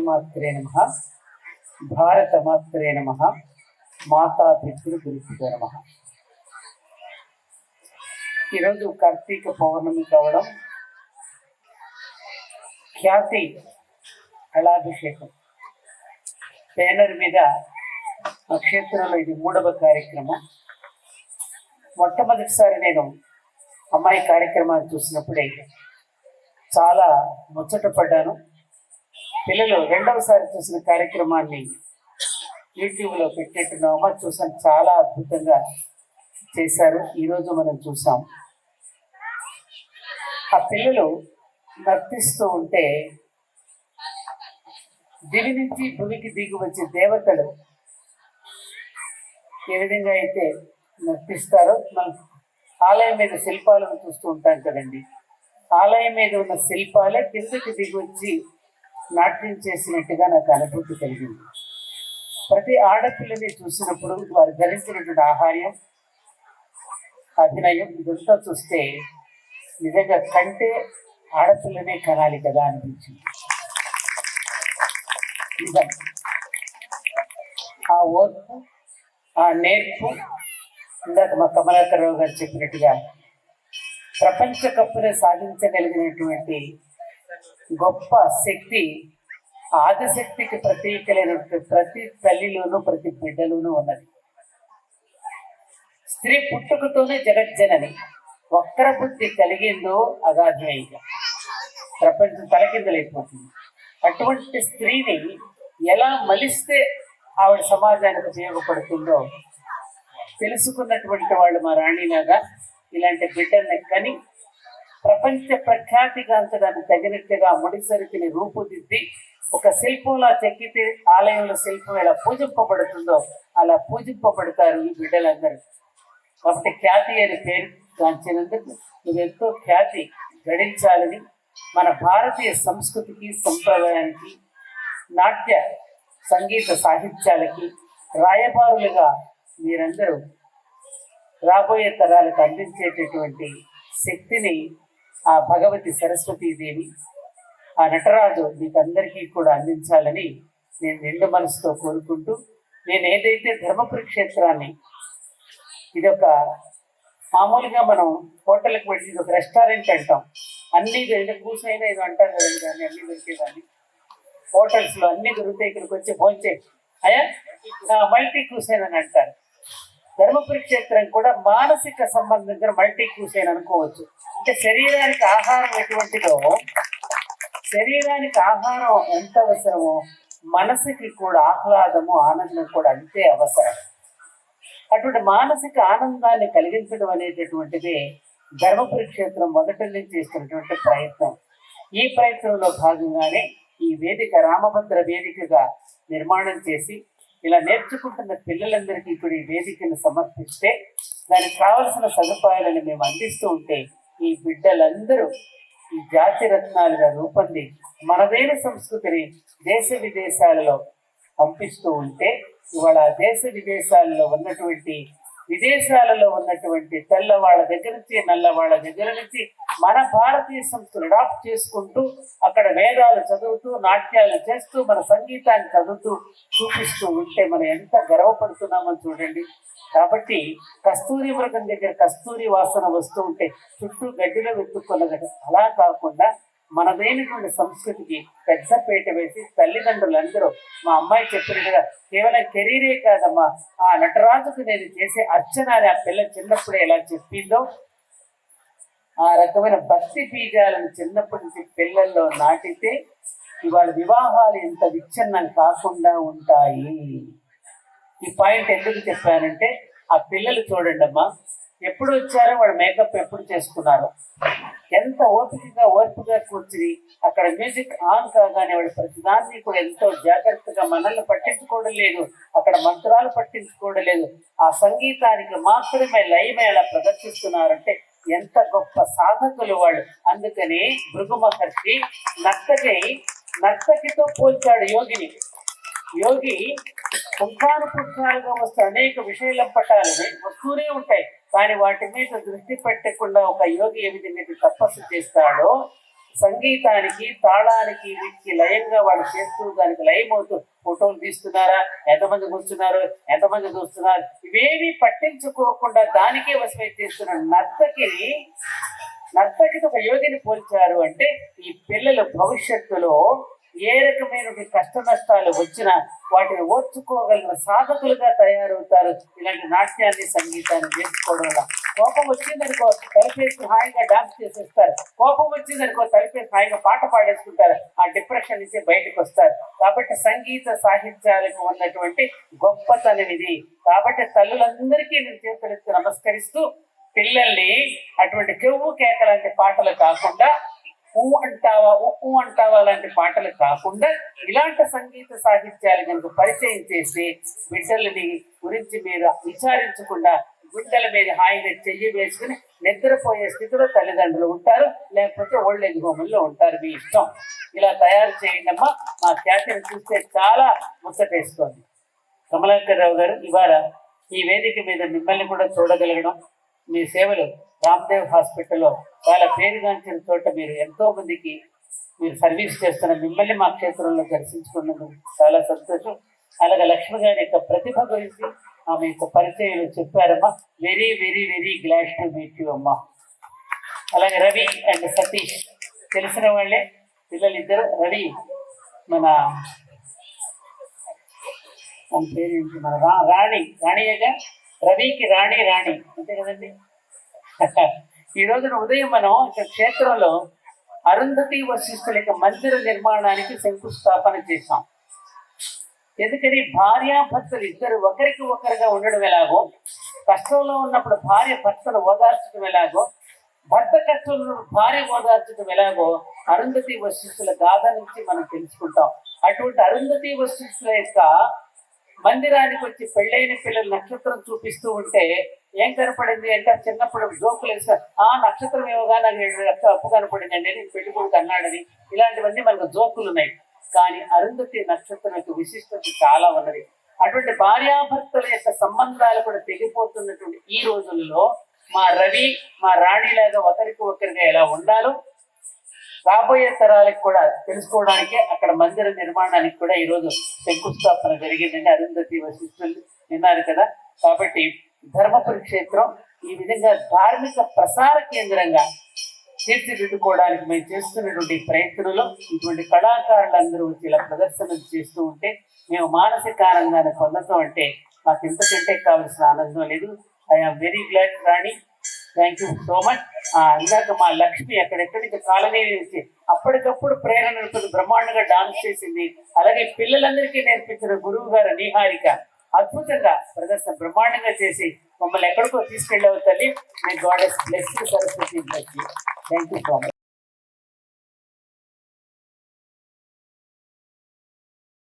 మాత్రే నమః, భారత మాత్రే నమః, మాతా పితృ గురుభ్యో నమః. ఈరోజు కార్తీక పౌర్ణమి కావడం, ఖ్యాతి కళాభిషేకం బ్యానర్ మీద నక్షత్రంలో ఇది 3వ కార్యక్రమం. మొట్టమొదటిసారి నేను అమ్మాయి కార్యక్రమాన్ని చూసినప్పుడే చాలా ముచ్చట పడ్డాను. పిల్లలు రెండవసారి చూసిన కార్యక్రమాన్ని యూట్యూబ్లో పెట్టేట్టున్నామా చూసాను. చాలా అద్భుతంగా చేశారు. ఈరోజు మనం చూసాం ఆ పిల్లలు నర్తిస్తూ ఉంటే దివి నుంచి భూమికి దిగి వచ్చే దేవతలు ఏ విధంగా అయితే నర్తిస్తారో, మనం ఆలయం మీద శిల్పాలను చూస్తూ ఉంటాం కదండి. ఆలయం మీద ఉన్న శిల్పాలే కిందకి దిగి వచ్చి నాట్యం చేసినట్టుగా నాకు అనుభూతి కలిగింది. ప్రతి ఆడపిల్లని చూసినప్పుడు వారు ధరించినటువంటి ఆహార్యం, అభినయం ఇదంతా చూస్తే నిజంగా కంటే ఆడపిల్లనే కనాలి కదా అనిపించింది. ఆ ఓర్పు, ఆ నేర్పు, ఇందాక మా కమలాకర్రావు గారు చెప్పినట్టుగా ప్రపంచ కప్పుని సాధించగలిగినటువంటి గొప్ప శక్తి, ఆదిశక్తికి ప్రతీకలైనటువంటి ప్రతి తల్లిలోనూ ప్రతి బిడ్డలోనూ ఉన్నది. స్త్రీ పుట్టుకతోనే జగజ్జనని. వక్ర బుద్ధి కలిగిందో అగాధ్యంగా ప్రపంచం తలకిందలైపోతుంది. అటువంటి స్త్రీని ఎలా మలిస్తే ఆవిడ సమాజానికి ఉపయోగపడుతుందో తెలుసుకున్నటువంటి వాళ్ళు మా రాణిలాగా ఇలాంటి బిడ్డల్ని కని ప్రపంచ ప్రఖ్యాతిగాంచడానికి తగినట్టుగా ముడిసరికిని రూపుదిద్ది ఒక శిల్పంలా చెక్కితే ఆలయంలో శిల్పం ఎలా పూజింపబడుతుందో అలా పూజింపబడతారు ఈ బిడ్డలందరూ. కాబట్టి ఖ్యాతి అనే పేరు గాంచినందుకు నువ్వెంతో ఖ్యాతి గడించాలని, మన భారతీయ సంస్కృతికి, సంప్రదాయానికి, నాట్య సంగీత సాహిత్యాలకి రాయబారులుగా మీరందరూ రాబోయే తరాలకు అందించేటటువంటి శక్తిని ఆ భగవతి సరస్వతీదేవి, ఆ నటరాజు మీకందరికీ కూడా అందించాలని నేను నిండు మనసుతో కోరుకుంటూ, నేను ఏదైతే ధర్మపురి క్షేత్రాన్ని, ఇదొక మామూలుగా మనం హోటల్కి పెట్టి ఇది ఒక రెస్టారెంట్ అంటాం. అన్నీ కూర్చైనా ఇది అంటారు కదండి, దాన్ని అన్నీ దొరికేదాన్ని. హోటల్స్లో అన్నీ దొరుకుతాయి, ఇక్కడికి వచ్చి భోంచే అయ్యా మల్టీ క్యూసైన్ అని అంటారు. ధర్మపురి క్షేత్రం కూడా మానసిక సంబంధించిన మల్టీ క్యూసైన్ అనుకోవచ్చు. అంటే శరీరానికి ఆహారం ఎటువంటిదో, శరీరానికి ఆహారం ఎంత అవసరమో మనసుకి కూడా ఆహ్లాదము, ఆనందం కూడా అంతే అవసరం. అటువంటి మానసిక ఆనందాన్ని కలిగించడం అనేటటువంటిది ధర్మపురి క్షేత్రం మొదటి నుంచి చేస్తున్నటువంటి ప్రయత్నం. ఈ ప్రయత్నంలో భాగంగానే ఈ వేదిక రామభద్ర వేదికగా నిర్మాణం చేసి ఇలా నేర్చుకుంటున్న పిల్లలందరికీ కూడా ఈ వేదికను సమర్పిస్తే దానికి కావలసిన సదుపాయాలను మేము అందిస్తూ ఉంటే ఈ బిడ్డలందరూ ఈ జాతి రత్నాలుగా రూపొంది మనదైన సంస్కృతిని దేశ విదేశాలలో పంపిస్తూ ఉంటే, ఇవాళ దేశ విదేశాలలో ఉన్నటువంటి తెల్లవాళ్ళ దగ్గర నుంచి నల్లవాళ్ళ దగ్గర నుంచి మన భారతీయ సంస్కృతిని అడాప్ట్ చేసుకుంటూ అక్కడ వేదాలు చదువుతూ, నాట్యాలు చేస్తూ, మన సంగీతాన్ని చదువుతూ చూపిస్తూ ఉంటే మనం ఎంత గర్వపడుతున్నామో చూడండి. కాబట్టి కస్తూరి మృగం దగ్గర కస్తూరి వాసన వస్తూ ఉంటే చుట్టూ గడ్డిలో వెతుక్కున్నది. అలా కాకుండా మనదైనటువంటి సంస్కృతికి పెద్దపేట వేసి తల్లిదండ్రులందరూ, మా అమ్మాయి చెప్పినట్టుగా కేవలం కెరీరే కాదమ్మా, ఆ నటరాజుకు నేను చేసే అర్చన అని ఆ పిల్ల చిన్నప్పుడే ఎలా చెప్పిందో ఆ రకమైన భక్తి బీజాలను చిన్నప్పటి నుంచి పిల్లల్లో నాటితే ఇవాళ వివాహాలు ఎంత విచ్ఛిన్నం కాకుండా ఉంటాయి. ఈ పాయింట్ ఎందుకు చెప్పానంటే, ఆ పిల్లలు చూడండి అమ్మా, ఎప్పుడు వచ్చారో వాడు మేకప్ ఎప్పుడు చేసుకున్నారో, ఎంత ఓర్పుగా కూర్చుని అక్కడ మ్యూజిక్ ఆన్ కాగానే వాడు ప్రతిదాన్ని కూడా ఎంతో జాగ్రత్తగా మనల్ని పట్టించుకోవడం లేదు, అక్కడ మంత్రాలు పట్టించుకోవడం లేదు, ఆ సంగీతానికి మాత్రమే లయమే అలా ప్రదర్శిస్తున్నారంటే ఎంత గొప్ప సాధకులు వాళ్ళు. అందుకని భృగు మహర్షి నర్తకితో పోల్చాడు యోగిని. యోగి పుంఖానుపుంఖాలుగా వస్తే అనేక విషయాల పట్టాలు వస్తూనే ఉంటాయి, కానీ వాటి మీద దృష్టి పెట్టకుండా ఒక యోగి ఏ విధంగా తపస్సు చేస్తాడో సంగీతానికి, తాళానికి, వీటికి లయంగా వాళ్ళు చేస్తూ దానికి లయమవుతూ ఫోటోలు తీస్తున్నారా, ఎంతమంది కూర్చున్నారు, ఎంతమంది చూస్తున్నారు, ఇవేవి పట్టించుకోకుండా దానికే వశమై చేస్తున్న నర్తకిని ఒక యోగిని పోల్చారు అంటే ఈ పిల్లలు భవిష్యత్తులో ఏ రకమైన కష్ట నష్టాలు వచ్చినా వాటిని ఓర్చుకోగలిగిన సాధకులుగా తయారవుతారు. ఇలాంటి నాట్యాన్ని, సంగీతాన్ని చేసుకోవడం వల్ల కోపం వచ్చిందనుకో తలిపేసి హాయిగా డాన్స్ చేసేస్తారు, కోపం వచ్చిందనుకో తలిపేసి హాయిగా పాట పాడేసుకుంటారు, ఆ డిప్రెషన్ నుంచి బయటకు వస్తారు. కాబట్టి సంగీత సాహిత్యాలకు ఉన్నటువంటి గొప్పతనం ఇది. కాబట్టి తల్లులందరికీ నేను చేతులెత్తి నమస్కరిస్తూ పిల్లల్ని అటువంటి కెవ్వు కేక లాంటి పాటలు కాకుండా, ఊ అంటావా లాంటి పాటలు కాకుండా ఇలాంటి సంగీత సాహిత్యాలు కనుక పరిచయం చేసి బిడ్డలని గురించి మీరు విచారించకుండా గుండెల మీద హాయిగా చెయ్యి వేసుకుని నిద్రపోయే స్థితిలో తల్లిదండ్రులు ఉంటారు, లేకపోతే ఓల్డ్ ఏజ్ హోముల్లో ఉంటారు. మీ ఇష్టం. ఇలా తయారు చేయండి అమ్మా. మా ఖ్యాతిని చూస్తే చాలా ముచ్చటేస్తోంది. కమలాకర్ రావు గారు, ఇవాళ ఈ వేదిక మీద మిమ్మల్ని కూడా చూడగలగడం, మీ సేవలు రామ్దేవ్ హాస్పిటల్లో చాలా పేరుగాంచిన చోట మీరు ఎంతో మందికి మీరు సర్వీస్ చేస్తున్న మిమ్మల్ని మా క్షేత్రంలో దర్శించుకున్నందుకు చాలా సంతోషం. అలాగే లక్ష్మి గారి యొక్క ప్రతిభ గురించి ఆమె యొక్క పరిచయాలు చెప్పారమ్మా. Very very very glad to meet you అమ్మా. అలాగే రవి అండ్ సతీష్ తెలిసిన వాళ్ళే పిల్లలిద్దరు. రవి మన పేరు ఏంటి, మన రాణిగా, రవికి రాణి అంతే కదండి. ఈ రోజున ఉదయం మనం ఇక్కడ క్షేత్రంలో అరుంధతి వశిష్ఠుల యొక్క మందిర నిర్మాణానికి శంకుస్థాపన చేశాం. ఎందుకని భార్యాభర్తలు ఇద్దరు ఒకరికి ఒకరుగా ఉండడం ఎలాగో, కష్టంలో ఉన్నప్పుడు భార్య భర్తను ఓదార్చడం ఎలాగో, భర్త కష్టంలో భార్య ఓదార్చడం ఎలాగో అరుంధతి వశిష్ఠుల గాథ నుంచి మనం తెలుసుకుంటాం. అటువంటి అరుంధతి వశిష్ఠుల యొక్క మందిరానికి వచ్చి పెళ్ళైన పిల్లలు నక్షత్రం చూపిస్తూ ఉంటే ఏం కనపడింది అంటే, చిన్నప్పుడు జోకులు వేస్తారు, ఆ నక్షత్రం ఏమోగా నాకు అప్పు కనపడింది అండి, నేను పెళ్లి కొడుకు అన్నాడని. ఇలాంటివన్నీ మనకు జోకులు ఉన్నాయి. కానీ అరుంధతి నక్షత్రం యొక్క విశిష్టత చాలా ఉన్నది. అటువంటి భార్యాభర్తల యొక్క సంబంధాలు కూడా తెగిపోతున్నటువంటి ఈ రోజుల్లో మా రవి, మా రాణిలాగా ఒకరికి ఒకరిగా ఎలా ఉండాలో రాబోయే తరాలకు కూడా తెలుసుకోవడానికి అక్కడ మందిర నిర్మాణానికి కూడా ఈరోజు శంకుస్థాపన జరిగిందండి. అరుంధతి వశిష్ఠులు విన్నారు కదా. కాబట్టి ధర్మపురి క్షేత్రం ఈ విధంగా ధార్మిక ప్రసార కేంద్రంగా తీర్చిదిద్దుకోవడానికి మేము చేస్తున్నటువంటి ప్రయత్నంలో ఇటువంటి కళాకారులందరూ వచ్చి ఇలా ప్రదర్శనలు చేస్తూ ఉంటే మేము మానసిక ఆనందాన్ని పొందటం అంటే మాకు ఇంతకంటే కావాల్సిన ఆనందం లేదు. I'm very glad Rani, thank you so much. ఇందాక మా లక్ష్మి ఎక్కడెక్కడి నుంచి కాలనీ నుంచి అప్పటికప్పుడు ప్రేరణ బ్రహ్మాండంగా డాన్స్ చేసింది. అలాగే పిల్లలందరికీ నేర్పించిన గురువు గారు నిహారిక అద్భుతంగా ప్రదర్శన బ్రహ్మాండంగా చేసి మమ్మల్ని ఎక్కడికో తీసుకెళ్ళే తల్లి. మీ goddess bless you, Saraswati bless you. Thank you so much.